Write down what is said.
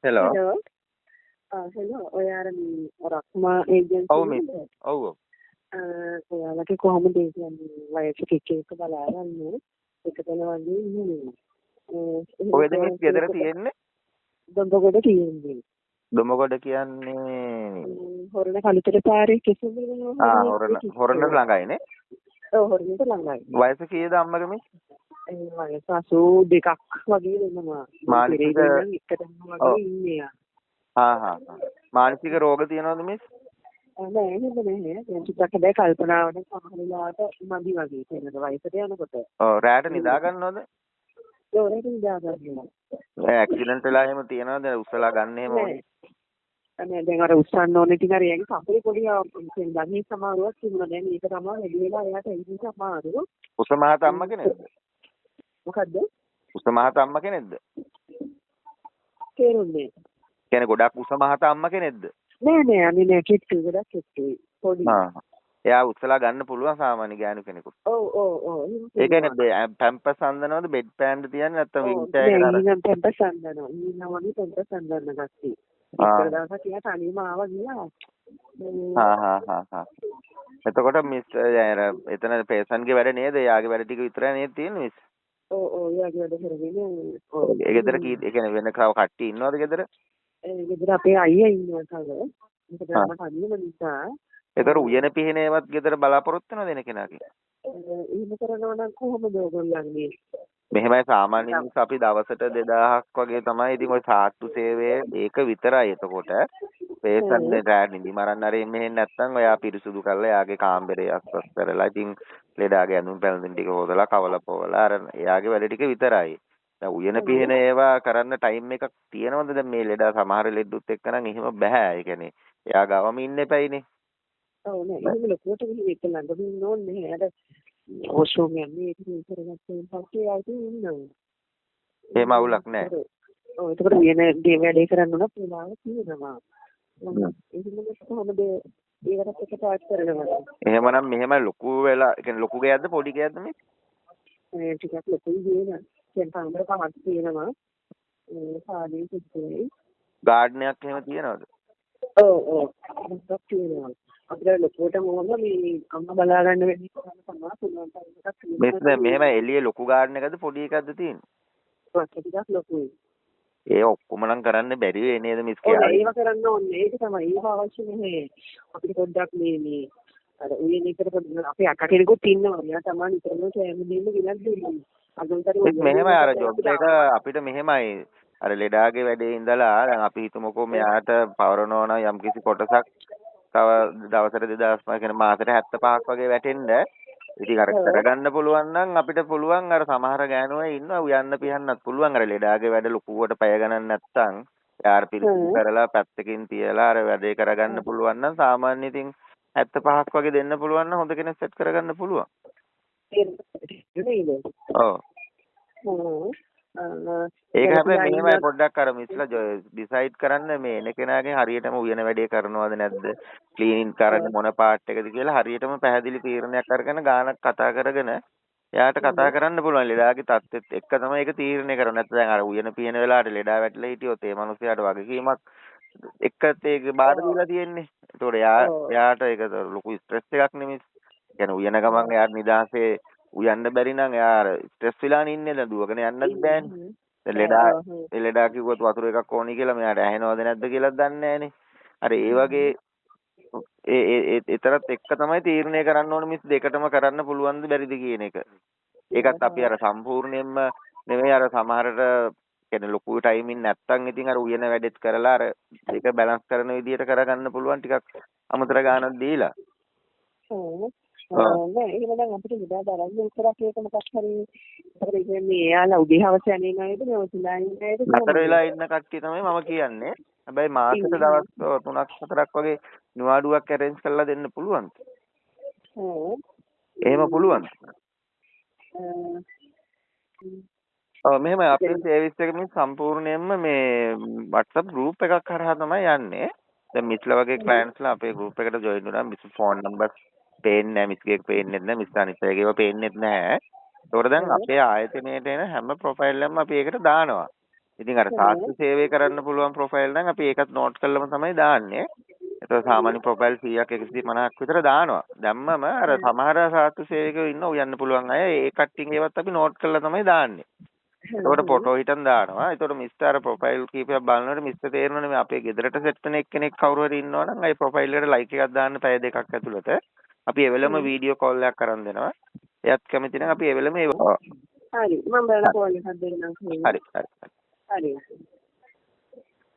Hello. Hello hello ඔයාලා මේ රක්මා agency ඔව් මිස්. නේද? ඔව් ඔව්. ඔයාලගේ කොහොමද ඒ කියන්නේ වයස එක බලාගන්නේ එක තැන වගේ ඉන්නේ. කොහෙද මිස් ගෙදර තියෙන්නේ? දොඹගොඩ තියෙන්නේ. දොමගොඩ කියන්නේ හොරණ කලිතර පාරේ කිසිම හොරණ ළඟයිනේ. ඔව් හොරණට ළඟයි. වයස කීයද අම්මගේ මිස්? වයස 82ක් වගේ වෙනවා. මානසික නම් එක තැන වගේ ඉන්නේ. මානසික රෝග තියනවද මිස්? නෑ නෑ දැන් ටිකක් හැබැයි කල්පනාවට සමහර වෙලාවට මදි වගේ තේරෙන වයසට යනකොට. ඔව් රැට නිදා ගන්නවද? ඒකට නිදා ගන්නවා. ඇක්සිඩන්ට් වෙලා එහෙම තියනවද? උස්සලා ගන්න එහෙම ඕනේ. අනේ දැන් අර උස්සන්න ඕනේ ඉතින් අර එයාගේ කකුලේ පොඩි දන්නේ සමාරුවක් තිබුණා. දැන් ඒක තමයි වැඩි වෙලා එයාට ඉන්නේ සමාරු. උස මහත අම්ම කෙනෙක්ද? මොකද්ද? උස මහත අම්ම කෙනෙක්ද? තේරුන්නේ. කියන්නේ ගොඩක් උස මහත අම්ම කෙනෙක්ද? නෑ අනේ නෑ කිට්ටු ගොඩක් කිට්ටුයි. පොඩි. එයා උස්සලා ගන්න පුළුවන් සාමාන්‍ය ගෑනු කෙනෙකුට. ඔව්. ඒ කියන්නේ පැම්පස් අඳනවද බෙඩ් පෑන්ද තියන්නේ නැත්නම් වීල් චෙයර් එකට අර නෑ පැම්පස් අඳනවා. ඊනවනේ පැම්පස් අඳන්න ගත්තී. ඉස්සර දවසක් එයා තනියම ආවා ගියා. එතකොට මිස් එතන පේසන්ගේ වැඩ නේද? එයාගේ වැඩ ටික විතරයි නේද තියෙන්නේ මිස්? ඔව් එයාගේ වැඩ කරගෙන ඒ ගෙදර කී ඒ කියන්නේ වෙන කට්ටිය ඉන්නවද ගෙදර? ගෙදර අපේ අයියා ඉන්නවා තව. මොකද මම තනියම නිසා. ඒතර උයන පිහිනේවත් ගෙදර බලාපොරොත්තු වෙනවද එන කෙනාගේ? එහෙම කරනවා නම් කොහොමද ඔයගොල්ලන්ගේ? මෙහෙමයි සාමාන්‍යයෙන් අපි දවසට 2000ක් වගේ තමයි. ඉතින් ওই සාට්ටු සේවය ඒක විතරයි. එතකොට පේසන් රැට නිදි මරන්න හරි මෙහෙන් නැත්තම් ඔයා පිරිසුදු කරලා එයාගේ කාමරය අස්වස් කරලා ඉතින් ලෙඩාගේ ඇඳුම් පැළඳුම් ටික හොදලා කවලා පොවලා අර එයාගේ වැඩ ටික විතරයි. දැන් උයන පිහින ඒවා කරන්න ටයිම් එකක් තියෙනවද? දැන් මේ ලෙඩා සමහර ලෙඩුත් එක්ක නම් එහෙම බෑ. ඒ කියන්නේ එයා ගාවම ඉන්න එපයිනේ. ඔව් නෑ එහෙම ලොකුවට මෙහෙම එක ළඟම ඉන්න ඕනේ නැහැ. අර වොෂ්රූම් යන්නේ ඒක කරගත්තේ පස්සේ ආයෙත් ඉන්නවා. එහෙම අවුලක් නෑ. ඔව් ඒකට වෙන දේ වැඩේ කරන්න උනත් වෙලාව තියෙනවා. එහෙනම් කොහොමද ඒකට එක පාස් කරනවා. එහෙමනම් මෙහෙම ලොකු වෙලා ඒ කියන්නේ ලොකු ගෑද්ද පොඩි ගෑද්ද මේ? ඒ ටිකක් ලොකුයි කියන. දැන් කාමර පහක් තියෙනවා. සාදී කිච්චේ. ගාඩන් එකක් එහෙම තියනවද? ඔව්. මොකක්ද තියෙනවා. අපිට ලොකුවට මොනවද මේ අම්මා බලා ගන්න වෙන්නේ කොහොමද පුළුවන් තරමට මෙස් දැන් මෙහෙම එළියේ ලොකු ගාඩන් එකද පොඩි එකක්ද තියෙන්නේ? ටිකක් ලොකුයි. ඒ ඔක්කොම නම් කරන්න බැරි වෙයි නේද මිස් කියලා. ඒව කරන්න ඕනේ. ඒක තමයි. ඒව අවශ්‍ය නැහැ. අපිට පොඩ්ඩක් මේ අර උයන එකට පොඩ්ඩක් අපේ අක්කා කෙනෙකුත් ඉන්නවා. එයා තමයි නිතරම කෑම දෙන්න ගෙනත් දෙන්නේ. අගන්තරේ මෙහෙමයි අර ජොබ් එක අපිට මෙහෙමයි අර ලෙඩාගේ වැඩේ ඉඳලා දැන් අපි හිතමුකෝ මෙයාට පවරනවා නම් යම්කිසි කොටසක් තව දවසට 2000 කියන මාසෙට 75ක් වගේ වැටෙන්න ඉතින් අර කරගන්න පුළුවන් නම් අපිට පුළුවන් අර සමහර ගෑනුවෝ ඉන්නවා උයන්න පියන්නත් පුළුවන් අර ලෙඩාගේ වැඩ ලොකුවට පැය ගණන් නැත්තම් යාර පිළිසිදු කරලා පැත්තකින් තියලා අර වැඩේ කරගන්න පුළුවන් නම් සාමාන්‍ය ඉතින් 75ක් වගේ දෙන්න පුළුවන් නම් හොඳ කෙනෙක් සෙට් කරගන්න පුළුවන්. ඔව්. ඒක හැබැයි මෙහෙමයි පොඩ්ඩක් අර මිස්ලා ඩිසයිඩ් කරන්න මේ එන කෙනාගෙන් හරියටම උයන වැඩේ කරනවද නැද්ද ක්ලීනින් කරන්නේ මොන පාර්ට් එකද කියලා හරියටම පැහැදිලි තීරණයක් අරගෙන ගානක් කතා කරගෙන එයාට කතා කරන්න පුළුවන් ලෙඩාගේ තත්ත්වෙත් එක්ක තමයි ඒක තීරණය කරන්නේ නැත්නම් දැන් අර උයන පියන වෙලාවට ලෙඩා වැටලා හිටියොත් ඒ මිනිහයාට වගකීමක් එක්කත් ඒක බාර දීලා තියෙන්නේ. ඒතකොට එයාට ඒක ලොකු ස්ට්‍රෙස් එකක් නෙමෙයි. يعني උයන ගමන් එයාට නිදාසේ උයන්න බැරි නම් එයා ස්ට්‍රෙස් වෙලානේ ඉන්නේ දැන් දුවගෙන යන්නත් බෑනේ. දැන් ලෙඩා කිව්වොත් වතුර එකක් ඕනි කියලා මෙයාට ඇහෙනවද නැද්ද කියලාත් දන්නේ නැහනේ. අර ඒ වගේ ඒතරත් එක්ක තමයි තීරණය කරන්න ඕනේ මිස් දෙකටම කරන්න පුළුවන්ද බැරිද කියන එක. ඒකත් අපි අර සම්පූර්ණයෙන්ම නෙමෙයි අර සමහරට කියන්නේ ලොකු ටයිමින් නැත්තම් ඉතින් අර උයන වැඩෙත් කරලා අර ඒක බැලන්ස් කරන විදිහට කරගන්න පුළුවන් ටිකක් අමතර ගානක් දීලා. නෑ එහෙම නම් අපිට නිදා බලන්න විතරක් ඒක මොකක් හරි අපිට කියන්නේ එයාලා උදේ හවස යන්නේ නැයිද මේ ඔතලා ඉන්නේ නැයිද නතර වෙලා ඉන්න කට්ටිය තමයි මම කියන්නේ. හැබැයි මාසෙට දවස් 3ක් 4ක් වගේ නිවාඩුවක් ඇරේන්ජ් කරලා දෙන්න පුළුවන්. එහෙම පුළුවන්. මෙහෙම අපේ සර්විස් එක මේ සම්පූර්ණයෙන්ම මේ WhatsApp group එකක් කරා තමයි යන්නේ. දැන් මිස්ලා වගේ ක්ලයන්ට්ස්ලා අපේ group එකට join වුණා. මිස් ෆෝන් නම්බර් පේන්නේ නැහැ, මිස්ගේ පේන්නේ නැහැ, මිස් අනිත් අයගේව පේන්නේ නැහැ. ඒතකොට දැන් අපේ ආයතනයේට එන හැම ප්‍රොෆයිල් එකක්ම අපි ඒකට දානවා. ඉතින් අර සාස්ත්‍ර සේවය කරන්න පුළුවන් ප්‍රොෆයිල් නම් අපි ඒකත් නෝට් කරලම තමයි දාන්නේ. ඒතකොට සාමාන්‍ය ප්‍රොෆයිල් 100ක් 150ක් විතර දානවා. දැම්මම අර සමහර සාස්ත්‍ර සේවකයෝ ඉන්නවා උයන්න පුළුවන් අය. ඒ කට්ටියන් ඒවත් අපි නෝට් කරලා තමයි දාන්නේ. ඒතකොට ෆොටෝ හිටන් දානවා. ඒතකොට මිස්ටර් ප්‍රොෆයිල් කීපයක් බලනකොට මිස්ටර් තේරෙනවනේ මේ අපේ ගෙදරට සෙට් වෙන එක්කෙනෙක් කවුරු හරි ඉන්නවනම් ඒ ප්‍රොෆයිල් එකට ලයික් එකක් දාන්න පැය දෙකක් ඇතුළත අපි ඒ වෙලම වීඩියෝ කෝල් එකක් කරන් දෙනවා. එයත් කැමති නම් අපි ඒ වෙලම හරි මම බලලා කෝල් එකක් දෙන්නම්. හරි හරි. හරි.